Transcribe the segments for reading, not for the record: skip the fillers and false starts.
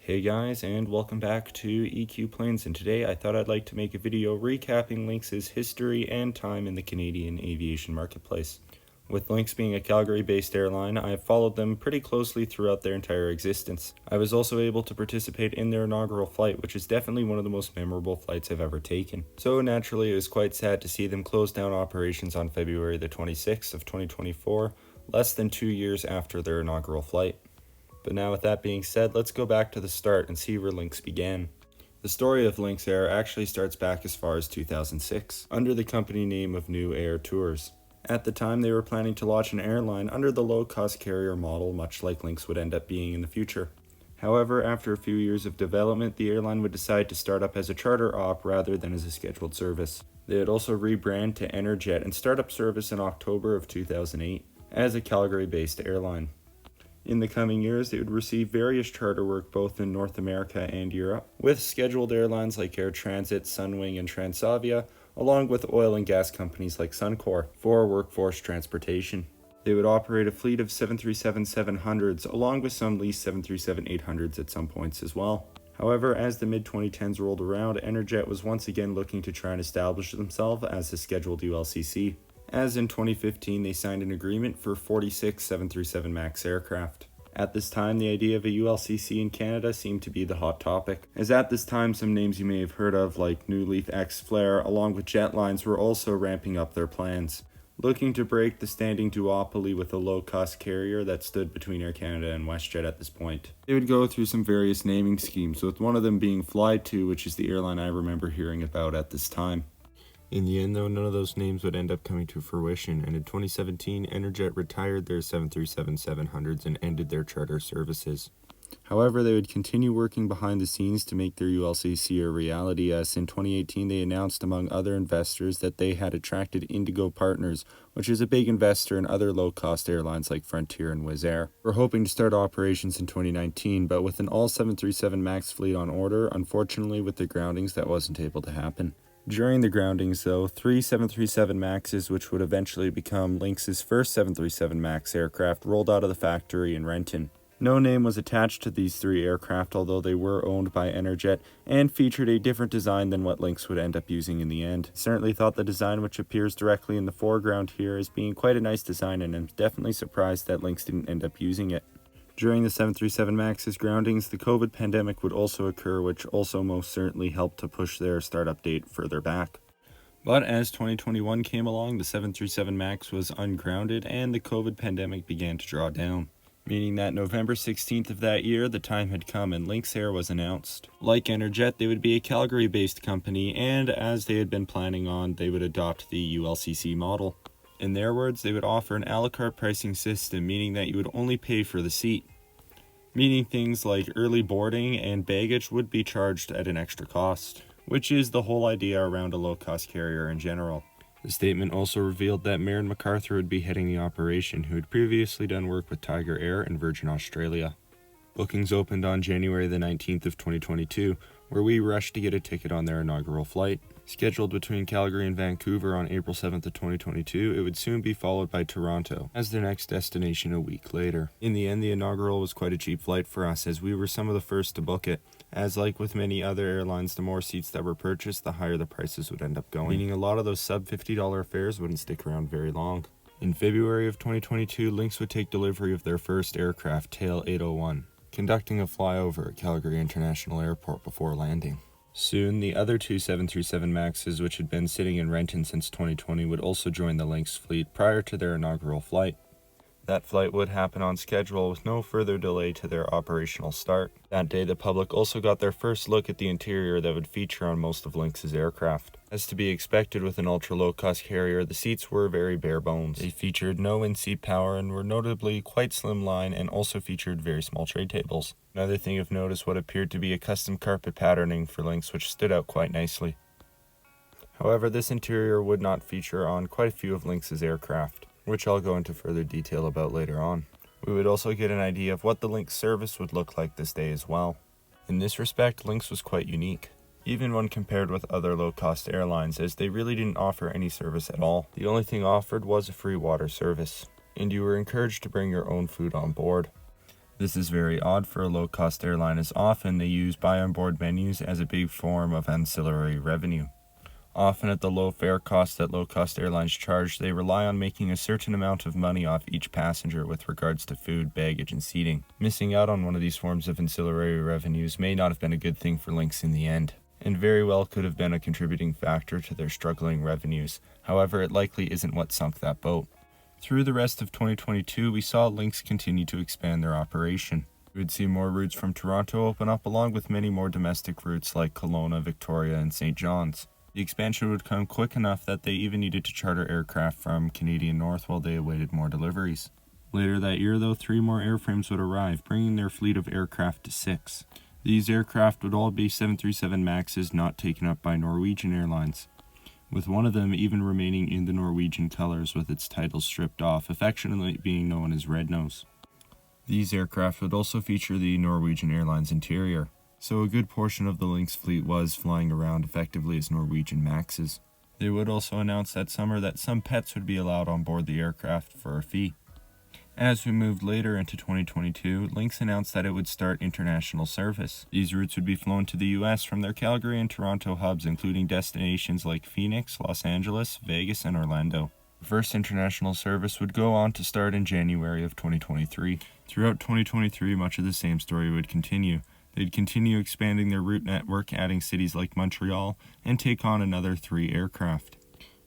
Hey guys, and welcome back to EQ Planes, and today I thought I'd like to make a video recapping Lynx's history and time in the Canadian aviation marketplace. With Lynx being a Calgary-based airline, I have followed them pretty closely throughout their entire existence. I was also able to participate in their inaugural flight, which is definitely one of the most memorable flights I've ever taken. So naturally, it was quite sad to see them close down operations on February the 26th of 2024, less than 2 years after their inaugural flight. But now with that being said, let's go back to the start and see where Lynx began. The story of Lynx Air actually starts back as far as 2006, under the company name of New Air Tours. At the time, they were planning to launch an airline under the low-cost carrier model, much like Lynx would end up being in the future. However, after a few years of development, the airline would decide to start up as a charter op rather than as a scheduled service. They would also rebrand to Enerjet and start up service in October of 2008 as a Calgary-based airline. In the coming years, they would receive various charter work both in North America and Europe, with scheduled airlines like Air Transit, Sunwing, and Transavia, along with oil and gas companies like Suncor for workforce transportation. They would operate a fleet of 737-700s, along with some leased 737-800s at some points as well. However, as the mid-2010s rolled around, Enerjet was once again looking to try and establish themselves as a scheduled ULCC, as in 2015 they signed an agreement for 46 737 MAX aircraft. At this time, the idea of a ULCC in Canada seemed to be the hot topic, as at this time some names you may have heard of like New Leaf X Flair along with Jetlines were also ramping up their plans, looking to break the standing duopoly with a low-cost carrier that stood between Air Canada and Westjet at this point. They would go through some various naming schemes, with one of them being Fly2, which is the airline I remember hearing about at this time. In the end, though, none of those names would end up coming to fruition, and in 2017, Enerjet retired their 737-700s and ended their charter services. However, they would continue working behind the scenes to make their ULCC a reality, as in 2018 they announced, among other investors, that they had attracted Indigo Partners, which is a big investor in other low-cost airlines like Frontier and Wizz Air. We're hoping to start operations in 2019, but with an all 737 MAX fleet on order, unfortunately with the groundings that wasn't able to happen. During the groundings, though, 3 737 MAXs, which would eventually become Lynx's first 737 MAX aircraft, rolled out of the factory in Renton. No name was attached to these 3 aircraft, although they were owned by Enerjet and featured a different design than what Lynx would end up using in the end. Certainly thought the design, which appears directly in the foreground here, as being quite a nice design, and I'm definitely surprised that Lynx didn't end up using it. During the 737 MAX's groundings, the COVID pandemic would also occur, which also most certainly helped to push their startup date further back. But as 2021 came along, the 737 MAX was ungrounded and the COVID pandemic began to draw down, meaning that November 16th of that year, the time had come and Lynx Air was announced. Like Enerjet, they would be a Calgary-based company, and as they had been planning on, they would adopt the ULCC model. In their words, they would offer an a la carte pricing system, meaning that you would only pay for the seat, meaning things like early boarding and baggage would be charged at an extra cost, which is the whole idea around a low-cost carrier in general. The statement also revealed that Maren MacArthur would be heading the operation, who had previously done work with Tiger Air and Virgin Australia. Bookings opened on January the 19th of 2022, where we rushed to get a ticket on their inaugural flight. Scheduled between Calgary and Vancouver on April 7th of 2022, it would soon be followed by Toronto as their next destination a week later. In the end, the inaugural was quite a cheap flight for us, as we were some of the first to book it, as like with many other airlines, the more seats that were purchased, the higher the prices would end up going, meaning a lot of those sub $50 fares wouldn't stick around very long. In February of 2022, Lynx would take delivery of their first aircraft, Tail 801, conducting a flyover at Calgary International Airport before landing. Soon, the other 2 737 MAXs, which had been sitting in Renton since 2020, would also join the Lynx fleet prior to their inaugural flight. That flight would happen on schedule with no further delay to their operational start. That day, the public also got their first look at the interior that would feature on most of Lynx's aircraft. As to be expected with an ultra-low-cost carrier, the seats were very bare bones. They featured no in-seat power and were notably quite slimline, and also featured very small tray tables. Another thing of note is what appeared to be a custom carpet patterning for Lynx, which stood out quite nicely. However, this interior would not feature on quite a few of Lynx's aircraft, which I'll go into further detail about later on. We would also get an idea of what the Lynx service would look like this day as well. In this respect, Lynx was quite unique, even when compared with other low-cost airlines, as they really didn't offer any service at all. The only thing offered was a free water service, and you were encouraged to bring your own food on board. This is very odd for a low-cost airline, as often they use buy-on-board menus as a big form of ancillary revenue. Often at the low fare cost that low-cost airlines charge, they rely on making a certain amount of money off each passenger with regards to food, baggage, and seating. Missing out on one of these forms of ancillary revenues may not have been a good thing for Lynx in the end, and very well could have been a contributing factor to their struggling revenues. However, it likely isn't what sunk that boat. Through the rest of 2022, we saw Lynx continue to expand their operation. We would see more routes from Toronto open up, along with many more domestic routes like Kelowna, Victoria, and St. John's. The expansion would come quick enough that they even needed to charter aircraft from Canadian North while they awaited more deliveries. Later that year, though, 3 more airframes would arrive, bringing their fleet of aircraft to 6. These aircraft would all be 737 MAXs not taken up by Norwegian Airlines, with one of them even remaining in the Norwegian colors with its title stripped off, affectionately being known as Red Nose. These aircraft would also feature the Norwegian Airlines interior, so a good portion of the Lynx fleet was flying around effectively as Norwegian MAXs. They would also announce that summer that some pets would be allowed on board the aircraft for a fee. As we moved later into 2022, Lynx announced that it would start international service. These routes would be flown to the US from their Calgary and Toronto hubs, including destinations like Phoenix, Los Angeles, Vegas, and Orlando. The first international service would go on to start in January of 2023. Throughout 2023, much of the same story would continue. They'd continue expanding their route network, adding cities like Montreal, and take on another 3 aircraft.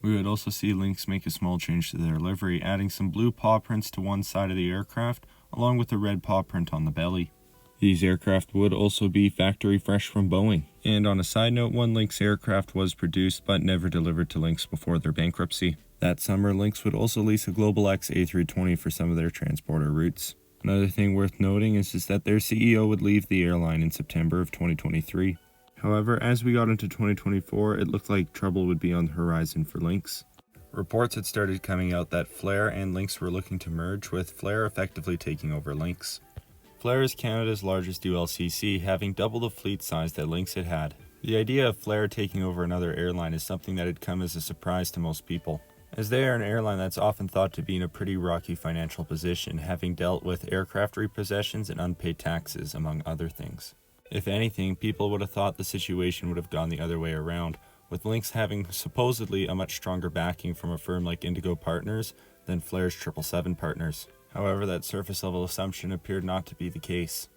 We would also see Lynx make a small change to their livery, adding some blue paw prints to one side of the aircraft, along with a red paw print on the belly. These aircraft would also be factory fresh from Boeing. And on a side note, one Lynx aircraft was produced but never delivered to Lynx before their bankruptcy. That summer, Lynx would also lease a Global X A320 for some of their transporter routes. Another thing worth noting is that their CEO would leave the airline in September of 2023. However, as we got into 2024, it looked like trouble would be on the horizon for Lynx. Reports had started coming out that Flair and Lynx were looking to merge, with Flair effectively taking over Lynx. Flair is Canada's largest ULCC, having double the fleet size that Lynx had had. The idea of Flair taking over another airline is something that had come as a surprise to most people, as they are an airline that's often thought to be in a pretty rocky financial position, having dealt with aircraft repossessions and unpaid taxes, among other things. If anything, people would have thought the situation would have gone the other way around, with Lynx having supposedly a much stronger backing from a firm like Indigo Partners than Flair's 777 partners. However, that surface-level assumption appeared not to be the case.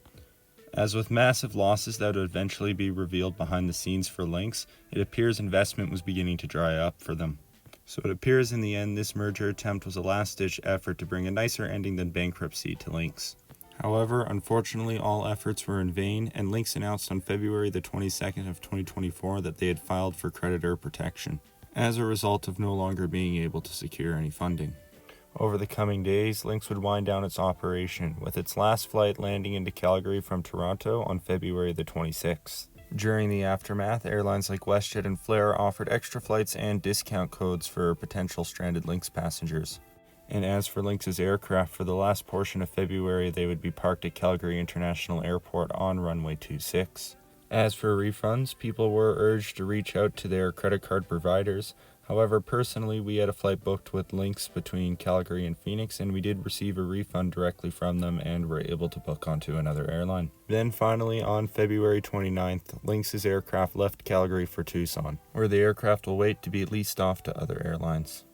As with massive losses that would eventually be revealed behind the scenes for Lynx, it appears investment was beginning to dry up for them. So it appears in the end this merger attempt was a last-ditch effort to bring a nicer ending than bankruptcy to Lynx. However, unfortunately, all efforts were in vain, and Lynx announced on February the 22nd of 2024 that they had filed for creditor protection, as a result of no longer being able to secure any funding. Over the coming days, Lynx would wind down its operation, with its last flight landing into Calgary from Toronto on February the 26th. During the aftermath, airlines like Westjet and Flair offered extra flights and discount codes for potential stranded Lynx passengers. And as for Lynx's aircraft, for the last portion of February, they would be parked at Calgary International Airport on runway 26. As for refunds, people were urged to reach out to their credit card providers. However, personally, we had a flight booked with Lynx between Calgary and Phoenix, and we did receive a refund directly from them and were able to book onto another airline. Then finally, on February 29th, Lynx's aircraft left Calgary for Tucson, where the aircraft will wait to be leased off to other airlines.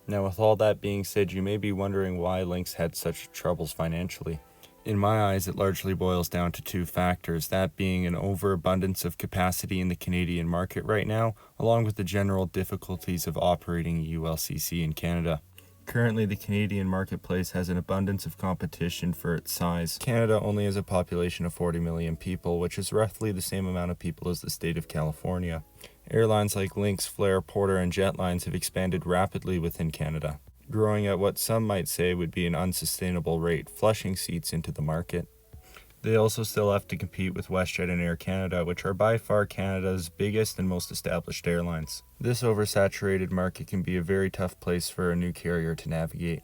Now, with all that being said, you may be wondering why Lynx had such troubles financially. In my eyes, it largely boils down to 2 factors, that being an overabundance of capacity in the Canadian market right now, along with the general difficulties of operating a ULCC in Canada. Currently, the Canadian marketplace has an abundance of competition for its size. Canada only has a population of 40 million people, which is roughly the same amount of people as the state of California. Airlines like Lynx, Flair, Porter, and Jetlines have expanded rapidly within Canada, growing at what some might say would be an unsustainable rate, flushing seats into the market. They also still have to compete with Westjet and Air Canada, which are by far Canada's biggest and most established airlines. This oversaturated market can be a very tough place for a new carrier to navigate.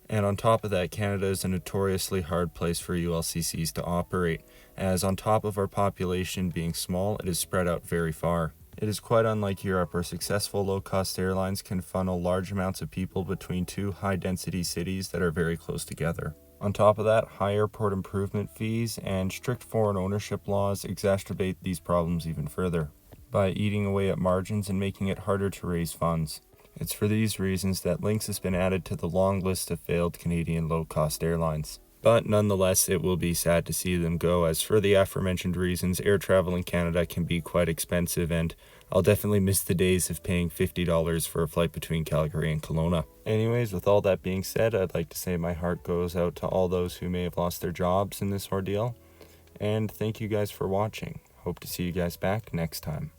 And on top of that, Canada is a notoriously hard place for ULCCs to operate, as on top of our population being small, it is spread out very far. It is quite unlike Europe, where successful low-cost airlines can funnel large amounts of people between 2 high-density cities that are very close together. On top of that, high airport improvement fees and strict foreign ownership laws exacerbate these problems even further by eating away at margins and making it harder to raise funds. It's for these reasons that Lynx has been added to the long list of failed Canadian low-cost airlines. But nonetheless, it will be sad to see them go, as for the aforementioned reasons, air travel in Canada can be quite expensive, and I'll definitely miss the days of paying $50 for a flight between Calgary and Kelowna. Anyways, with all that being said, I'd like to say my heart goes out to all those who may have lost their jobs in this ordeal, and thank you guys for watching. Hope to see you guys back next time.